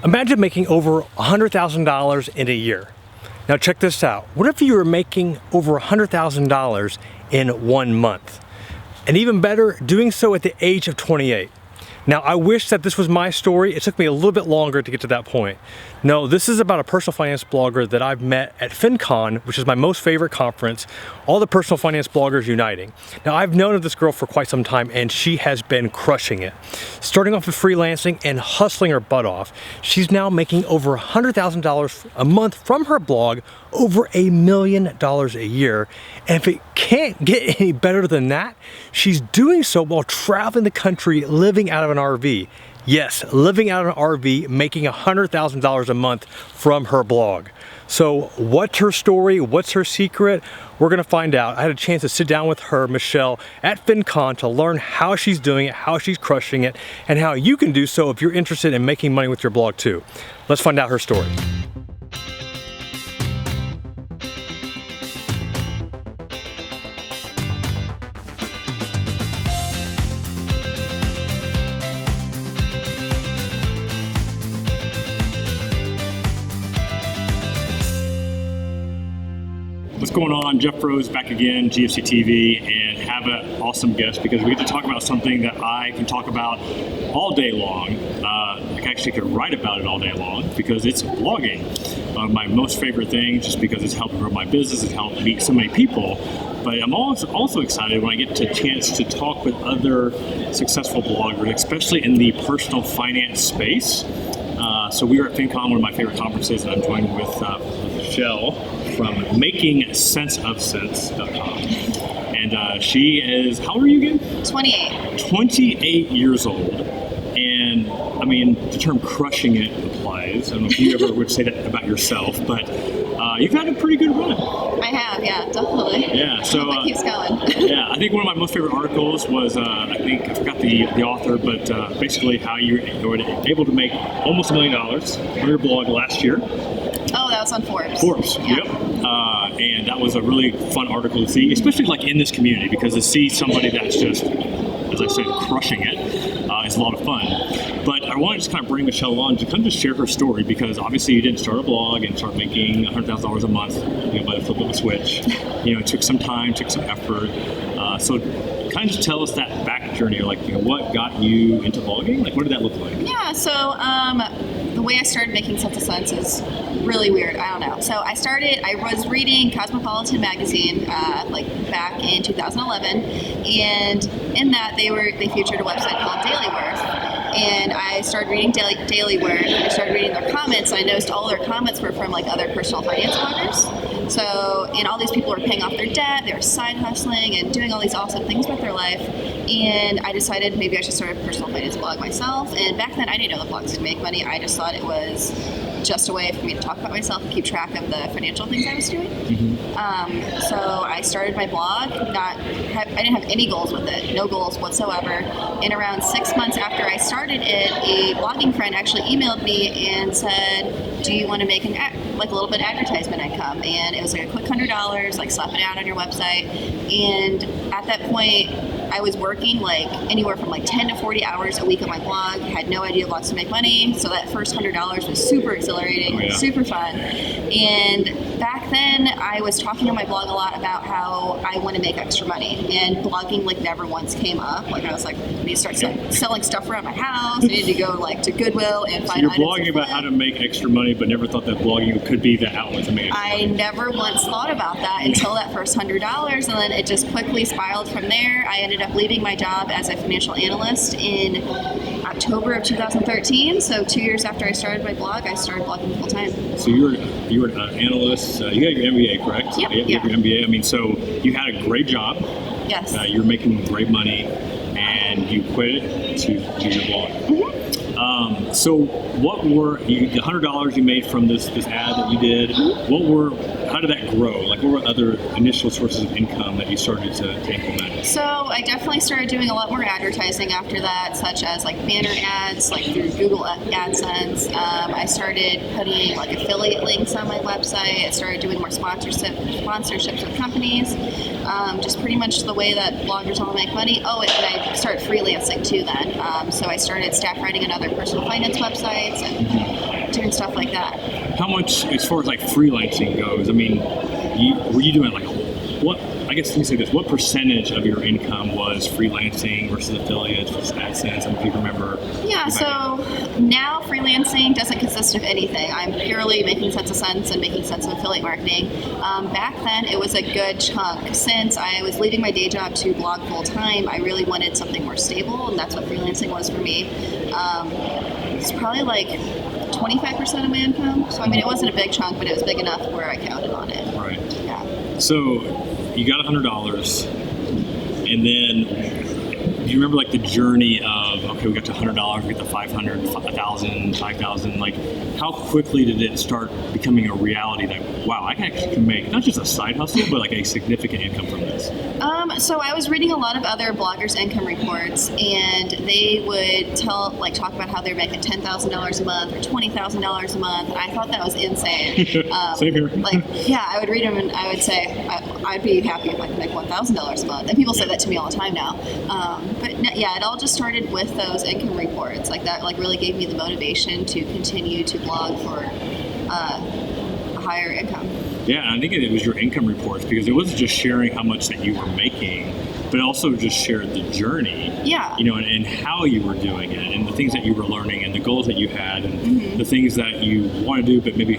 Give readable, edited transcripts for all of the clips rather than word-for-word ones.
Imagine making over $100,000 in a year. Now check this out. What if you were making over $100,000 in 1 month? And even better, doing so at the age of 28. Now, I wish that this was my story. It took me a little bit longer to get to that point. No, this is about a personal finance blogger that I've met at FinCon, which is my most favorite conference, all the personal finance bloggers uniting. Now, I've known of this girl for quite some time, and she has been crushing it. Starting off with freelancing and hustling her butt off, she's now making over $100,000 a month from her blog, over $1 million a year. And if it can't get any better than that, she's doing so while traveling the country, living out of an RV. Yes, living out of an RV, making $100,000 a month from her blog. So what's her story? What's her secret? We're gonna find out. I had a chance to sit down with her, Michelle, at FinCon to learn how she's doing it, how she's crushing it, and how you can do so if you're interested in making money with your blog too. Let's find out her story. What's going on? Jeff Rose back again, GFC TV, and have an awesome guest because we get to talk about something that I can talk about all day long. I actually could write about it all day long because it's blogging. My most favorite thing, just because it's helped grow my business, it's helped meet so many people. But I'm also excited when I get a chance to talk with other successful bloggers, especially in the personal finance space. So we are at FinCon, one of my favorite conferences, and I'm joined with Michelle from MakingSenseOfSense.com. And she is, how old are you again? 28. 28 years old. And I mean, the term crushing it applies. I don't know if you ever would say that about yourself, but you've had a pretty good run. I have, yeah, definitely. Yeah, so it keeps going. Yeah, I think one of my most favorite articles was I forgot the author, but basically how you were able to make almost $1 million from your blog last year. Oh, that was on Forbes. Forbes, yeah. Yep. And that was a really fun article to see, especially like in this community, because to see somebody that's just, as I said, crushing it is a lot of fun. But I want to just kind of bring Michelle on to kind of just share her story, because obviously you didn't start a blog and start making $100,000 a month, by the flip of a switch. It took some time, took some effort. So kind of just tell us that back journey, like, what got you into blogging? Like, what did that look like? Yeah, so the way I started making Sense of Sense is really weird. I don't know. So I was reading Cosmopolitan magazine back in 2011, and in that they featured a website called Daily Worth. And I started reading Daily Worth, and I started reading their comments, and I noticed all their comments were from other personal finance bloggers. So, and all these people were paying off their debt, they were side hustling and doing all these awesome things with their life. And I decided maybe I should start a personal finance blog myself. And back then I didn't know that blogs could make money. I just thought it was just a way for me to talk about myself and keep track of the financial things I was doing. Mm-hmm. So I started my blog. I didn't have any goals with it, no goals whatsoever. And around 6 months after I started it, a blogging friend actually emailed me and said, "Do you want to make a little bit of advertisement income?" And it was like a quick $100, slap it out on your website. And at that point, I was working anywhere from 10 to 40 hours a week on my blog. Had no idea blogs to make money. So that first $100 was super exhilarating, super fun. And back then, I was talking on my blog a lot about how I want to make extra money. And blogging never once came up. I was like, I need to start selling stuff around my house. I need to go to Goodwill and find items. So you're blogging about how to make extra money, but never thought that blogging could be the outlet to make extra money. I never once thought about that until that first $100, and then it just quickly spiraled from there. I ended up leaving my job as a financial analyst in October of 2013. So 2 years after I started my blog, I started blogging full time. So you were an analyst. You got your MBA, correct? Yep. You have your MBA. I mean, so you had a great job. Yes. You're making great money, and you quit it to do your blog. Mm-hmm. So what were the $100 you made from this ad that you did? Mm-hmm. How did that grow? What were other initial sources of income that you started to implement? So I definitely started doing a lot more advertising after that, such as banner ads, through Google AdSense. I started putting affiliate links on my website. I started doing more sponsorships with companies. Just pretty much the way that bloggers all make money. Oh, and I started freelancing too then. So I started staff writing on other personal finance websites and and stuff like that. How much, as far as like freelancing goes, I mean, were you doing like, what, I guess let me say this, what percentage of your income was freelancing versus affiliates versus AdSense? I don't know if you remember. Yeah, so now freelancing doesn't consist of anything. I'm purely making cents of cents and making cents of affiliate marketing. Back then, it was a good chunk. Since I was leaving my day job to blog full time, I really wanted something more stable, and that's what freelancing was for me. It's probably like 25% of my income. So I mean, it wasn't a big chunk, but it was big enough where I counted on it. Right. Yeah. So you got $100, and then do you remember like the journey of, okay, we got to $100, we got to 500, 1,000, 5,000, like how quickly did it start becoming a reality that, wow, I actually can make not just a side hustle, but like a significant income from this? So I was reading a lot of other bloggers' income reports, and they would talk about how they're making $10,000 a month or $20,000 a month. I thought that was insane. Same here. I would read them and I would say I'd be happy if I could make $1,000 a month. And people say that to me all the time now. It all just started with those income reports. Like that, really gave me the motivation to continue to blog for a higher income. Yeah, I think it was your income reports, because it wasn't just sharing how much that you were making, but also just shared the journey. Yeah. And how you were doing it, and the things that you were learning, and the goals that you had, and the things that you want to do, but maybe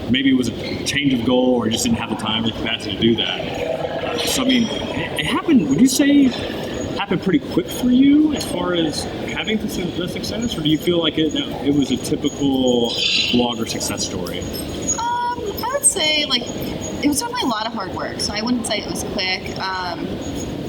maybe it was a change of goal, or just didn't have the time or capacity to do that. So I mean, it happened. Would you say happened pretty quick for you as far as having the success, or do you feel like it was a typical blogger success story? I would say it was definitely a lot of hard work, so I wouldn't say it was quick.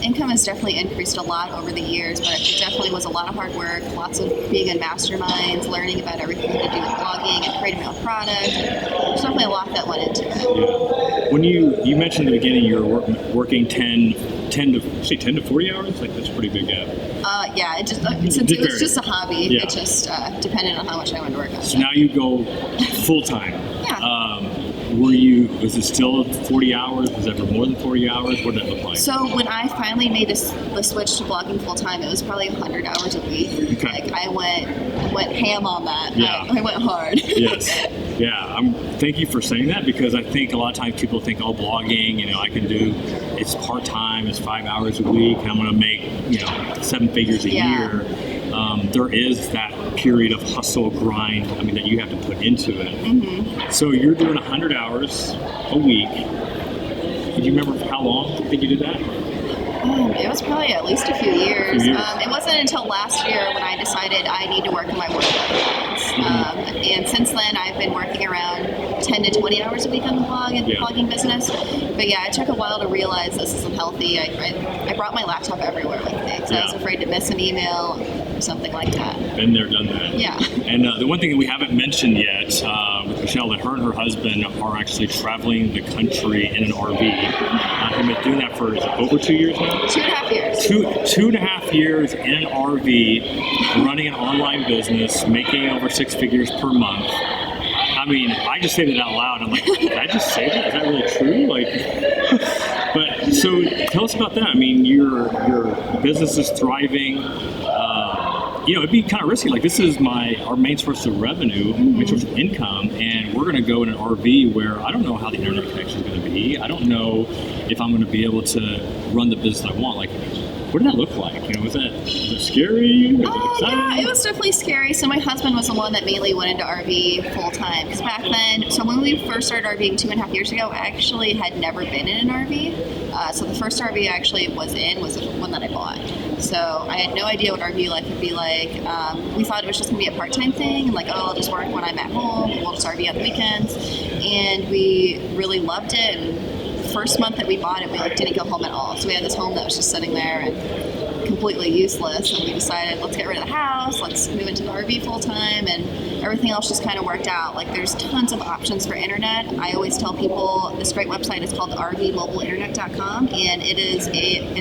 Income has definitely increased a lot over the years, but it definitely was a lot of hard work, lots of being in masterminds, learning about everything to do with blogging and creating my own product. There's definitely a lot that went into it. Yeah. When you mentioned in the beginning you were working 10 to 40 hours, like that's a pretty big gap. Yeah, since it was just a hobby, it just depended on how much I wanted to work on. So now you go full time. Yeah. Was it still 40 hours? Was it ever more than 40 hours? What did it look like? So when I finally made the switch to blogging full time, it was probably 100 hours a week. Okay. I went ham on that. Yeah. I went hard. Yes. Yeah. Thank you for saying that, because I think a lot of times people think, oh, blogging, I can do, it's part-time, it's 5 hours a week, and I'm going to make, 7 figures a year. There is that period of hustle grind, that you have to put into it. Mm-hmm. So you're doing 100 hours a week. Do you remember how long do you think you did that? It was probably at least a few years. It wasn't until last year when I decided I need to work on my work-life balance. And since then, I've been working around 10 to 20 hours a week on the blog and blogging business. But yeah, it took a while to realize this isn't healthy. I brought my laptop everywhere with me because I was afraid to miss an email or something like that. Been there, done that. Yeah. And the one thing that we haven't mentioned yet with Michelle, that her and her husband are actually traveling the country in an RV. They've been doing that for over 2 years now? 2.5 years. 2.5 years in an RV, running an online business, making over 6 figures per month. I just say that out loud. I'm like, did I just say that? Is that really true? But so tell us about that. Your business is thriving. It'd be kind of risky. Like, this is our main source of revenue, main source of income, and we're going to go in an RV where I don't know how the internet connection is going to be. I don't know if I'm going to be able to run the business I want. Like, what did that look like? Was it scary? Was it exciting? Yeah, it was definitely scary. So my husband was the one that mainly went into RV full time. Because back then, so when we first started RVing 2.5 years ago, I actually had never been in an RV. So the first RV I actually was the one that I bought. So I had no idea what RV life would be like. We thought it was just going to be a part-time thing, and I'll just work when I'm at home, we'll just RV on the weekends. And we really loved it. And the first month that we bought it, we didn't go home at all. So we had this home that was just sitting there and completely useless, and we decided, let's get rid of the house, let's move into the RV full-time, and everything else just kind of worked out. There's tons of options for internet. I always tell people this great website is called rvmobileinternet.com, and it is an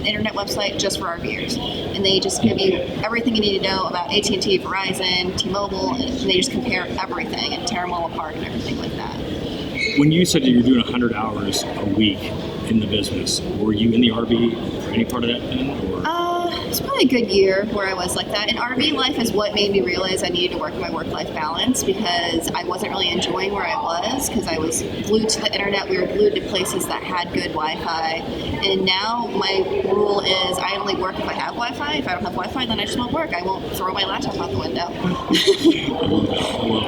internet website just for RVers. And they just give you everything you need to know about AT&T, Verizon, T-Mobile, and they just compare everything and tear them all apart and everything like that. When you said that you were doing 100 hours a week in the business, were you in the RV for any part of that then? Or? It's probably a good year where I was like that. And RV life is what made me realize I needed to work on my work-life balance, because I wasn't really enjoying where I was, because I was glued to the internet. We were glued to places that had good Wi-Fi. And now my rule is I only work if I have Wi-Fi. If I don't have Wi-Fi, then I just won't work. I won't throw my laptop out the window.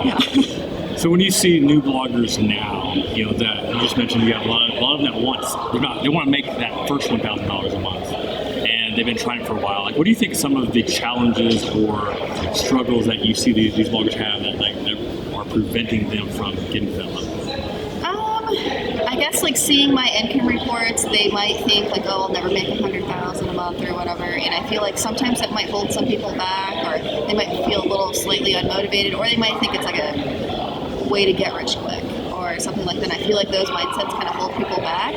Yeah. So when you see new bloggers now, you know, that you just mentioned, you have a lot of them that they want to make that first $1,000 a month, and they've been trying it for a while. Like, what do you think some of the challenges or struggles that you see these bloggers have that are preventing them from getting to that level? I guess like seeing my income reports, they might think like, oh, I'll never make $100,000 a month or whatever, and I feel like sometimes that might hold some people back, or they might feel a little slightly unmotivated, or they might think it's like a way to get rich quick or something like that. I feel like those mindsets kind of hold people back,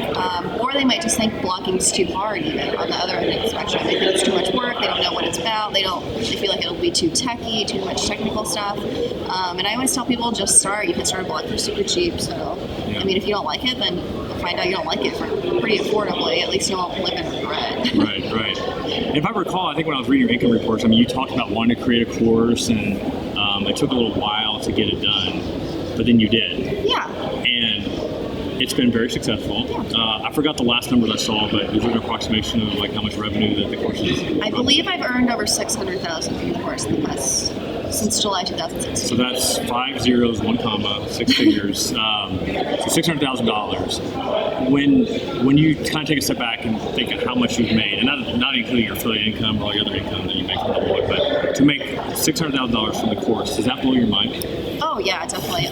or they might just think blogging's too hard. Even on the other end of the spectrum, they think it's too much work. They don't know what it's about. They feel like it'll be too techy, too much technical stuff. And I always tell people, just start. You can start a blog for super cheap. So yeah. I mean, if you don't like it, then find out you don't like it for pretty affordably. At least you won't live in regret. Right. And if I recall, I think when I was reading your income reports, I mean, you talked about wanting to create a course, and it took a little while to get it done. But then you did. Yeah. And it's been very successful. Yeah. I forgot the last numbers I saw, but is there an approximation of like how much revenue that the course is? I believe I've earned over $600,000 from the course since July 2016. So that's 5 zeros, 1 comma, 6 figures. So $600,000. When you kind of take a step back and think of how much you've made, and not including your affiliate income or all your other income that you make from the blog, but to make $600,000 from the course, does that blow your mind? Oh yeah, definitely.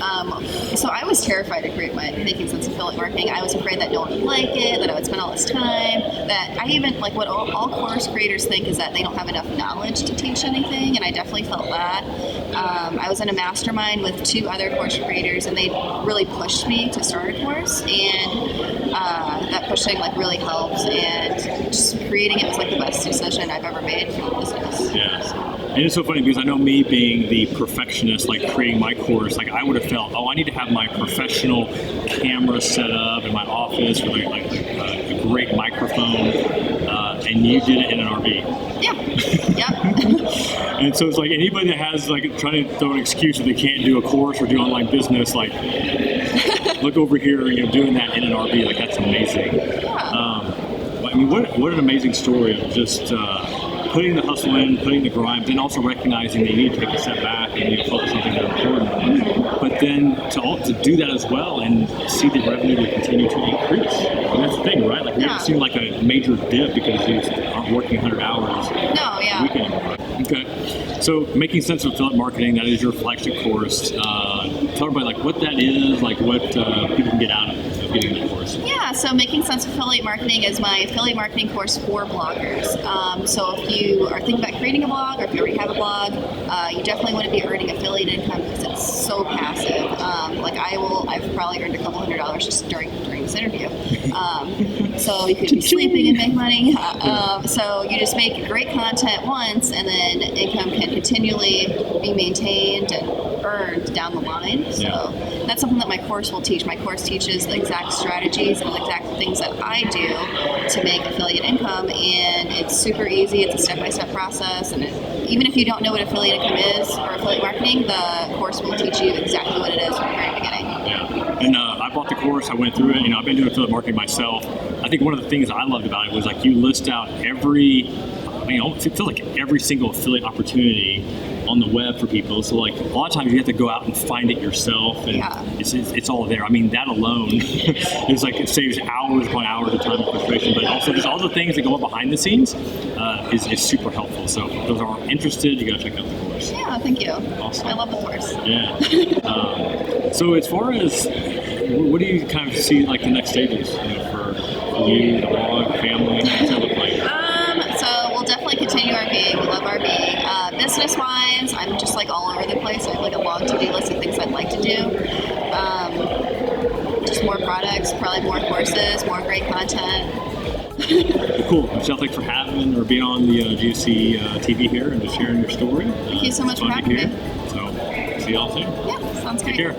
So I was terrified to create my Making Sense Affiliate Marketing. I was afraid that no one would like it, that I would spend all this time, that I even, like what all course creators think is that they don't have enough knowledge to teach anything, and I definitely felt that. I was in a mastermind with 2 other course creators, and they really pushed me to start a course, and that pushing like really helped, and just creating it was like the best decision I've ever made for the business. Yeah. And it's so funny because I know me being the perfectionist, like creating my course, like I would have felt, oh, I need to have my professional camera set up in my office with like a great microphone, and you did it in an RV. Yeah. Yep. And so it's like anybody that has like trying to throw an excuse that they can't do a course or do online business, like look over here, you know, doing that in an RV, like that's amazing. Yeah. I mean, what an amazing story of just putting the hustle in, putting the grind, then also recognizing that you need to take a step back and focus on things that are important. But then to do that as well and see the revenue to continue to increase. And that's the thing, right? Like we haven't seen like a major dip because you aren't working 100 hours No, yeah. a week anymore. Okay. So Making Sense of Affiliate Marketing, that is your flagship course. Tell everybody like what that is, like what people can get out of getting that course. Yeah, so Making Sense Affiliate Marketing is my affiliate marketing course for bloggers. So if you are thinking about creating a blog, or if you already have a blog, you definitely want to be earning affiliate income because it's so passive. I've probably earned a couple $100s just during this interview. So you could be sleeping and make money. So you just make great content once, and then income can continually be maintained and earned down the line. So that's something that my course will teach. My course teaches the exact strategies and the exact things that I do to make affiliate income, and it's super easy. It's a step-by-step process, and even if you don't know what affiliate income is or affiliate marketing, the course will teach you exactly what it is from the very beginning. Yeah, and I bought the course. I went through it. I've been doing affiliate marketing myself. I think one of the things I loved about it was like you list out it feels like every single affiliate opportunity on the web for people. So like a lot of times you have to go out and find it yourself, and it's all there. I mean, that alone is like it saves hours upon hours of time and frustration, but also just all the things that go on behind the scenes is super helpful. So if those are interested, you gotta check out the course. Yeah, thank you. Awesome. I love the course. Yeah. So as far as what do you kind of see like the next stages for you, the blog, family? What does that look like? So we'll definitely continue RVing. We love RVing. Business-wise, I'm just like all over the place. I have like a long to-do list of things I'd like to do. Just more products, probably more courses, more great content. Cool. Michelle, thanks for having or being on the GSC TV here and just sharing your story. Thank you so much for having me. So see y'all soon. Yeah, sounds great. Take care.